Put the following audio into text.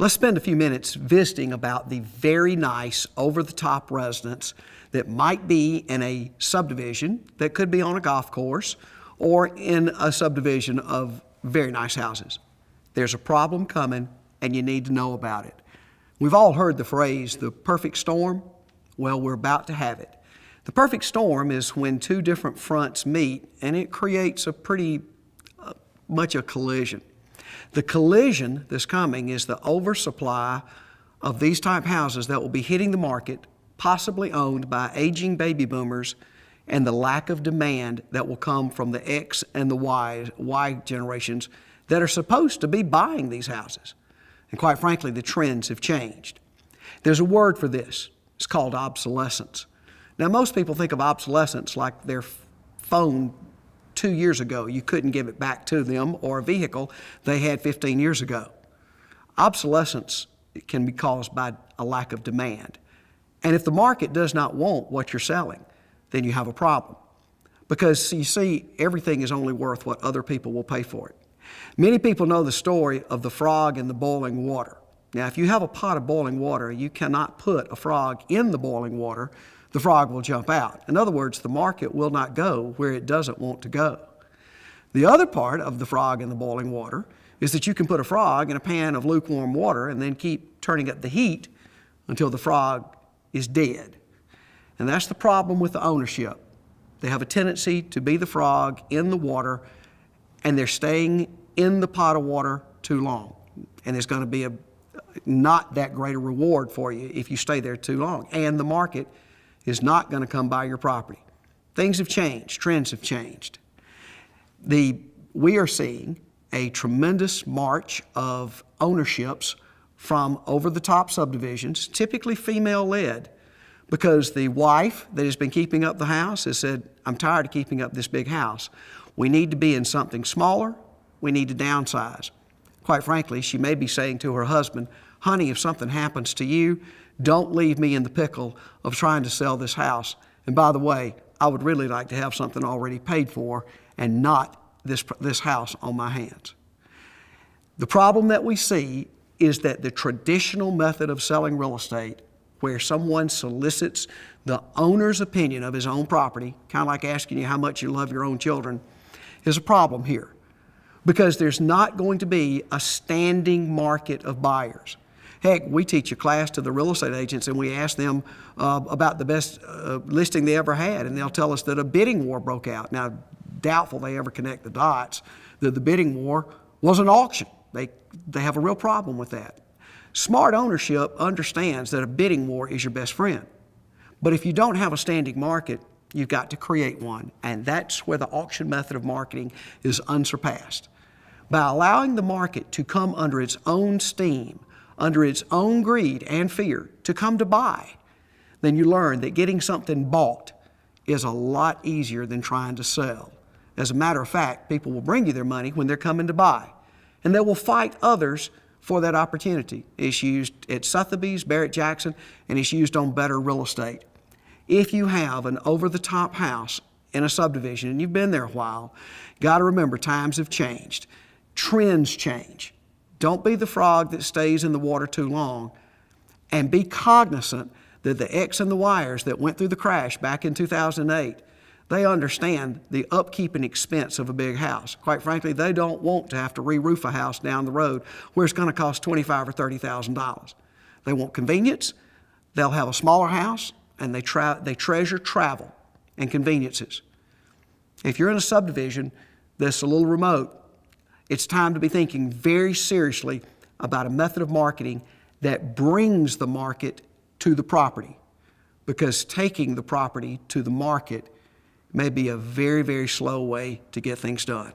Let's spend a few minutes visiting about the very nice, over-the-top residence that might be in a subdivision, that could be on a golf course, or in a subdivision of very nice houses. There's a problem coming, and you need to know about it. We've all heard the phrase, the perfect storm. Well, we're about to have it. The perfect storm is when two different fronts meet, and it creates a pretty much a collision. The collision that's coming is the oversupply of these type houses that will be hitting the market, possibly owned by aging boomers, and the lack of demand that will come from the X and the Y generations that are supposed to be buying these houses. And quite frankly, the trends have changed. There's a word for this. It's called obsolescence. Now, most people think of obsolescence like their phone 2 years ago. You couldn't give it back to them, or a vehicle they had 15 years ago. Obsolescence can be caused by a lack of demand. And if the market does not want what you're selling, then you have a problem. Because you see, everything is only worth what other people will pay for it. Many people know the story of the frog in the boiling water. Now, if you have a pot of boiling water, you cannot put a frog in the boiling water. The frog will jump out. In other words, the market will not go where it doesn't want to go. The other part of the frog in the boiling water is that you can put a frog in a pan of lukewarm water and then keep turning up the heat until the frog is dead. And that's the problem with the ownership. They have a tendency to be the frog in the water, and they're staying in the pot of water too long. And there's going to be not that great a reward for you if you stay there too long. And the market is not going to come by your property. Things have changed. Trends have changed. We are seeing a tremendous march of ownerships from over-the-top subdivisions, typically female-led, because the wife that has been keeping up the house has said, I'm tired of keeping up this big house. We need to be in something smaller. We need to downsize. Quite frankly, she may be saying to her husband, honey, if something happens to you, don't leave me in the pickle of trying to sell this house. And by the way, I would really like to have something already paid for and not this house on my hands. The problem that we see is that the traditional method of selling real estate, where someone solicits the owner's opinion of his own property, kind of like asking you how much you love your own children, is a problem here. Because there's not going to be a standing market of buyers. Heck, we teach a class to the real estate agents and we ask them about the best listing they ever had, and they'll tell us that a bidding war broke out. Now, doubtful they ever connect the dots, that the bidding war was an auction. They have a real problem with that. Smart ownership understands that a bidding war is your best friend. But if you don't have a standing market, you've got to create one, and that's where the auction method of marketing is unsurpassed. By allowing the market to come under its own steam, under its own greed and fear, to come to buy, then you learn that getting something bought is a lot easier than trying to sell. As a matter of fact, people will bring you their money when they're coming to buy, and they will fight others for that opportunity. It's used at Sotheby's, Barrett-Jackson, and it's used on better real estate. If you have an over-the-top house in a subdivision and you've been there a while, got to remember times have changed. Trends change. Don't be the frog that stays in the water too long, and be cognizant that the X and the Yers that went through the crash back in 2008, they understand the upkeep and expense of a big house. Quite frankly, they don't want to have to re-roof a house down the road where it's going to cost $25,000 or $30,000. They want convenience. They'll have a smaller house, and they treasure travel and conveniences. If you're in a subdivision that's a little remote, it's time to be thinking very seriously about a method of marketing that brings the market to the property, because taking the property to the market may be a very, very slow way to get things done.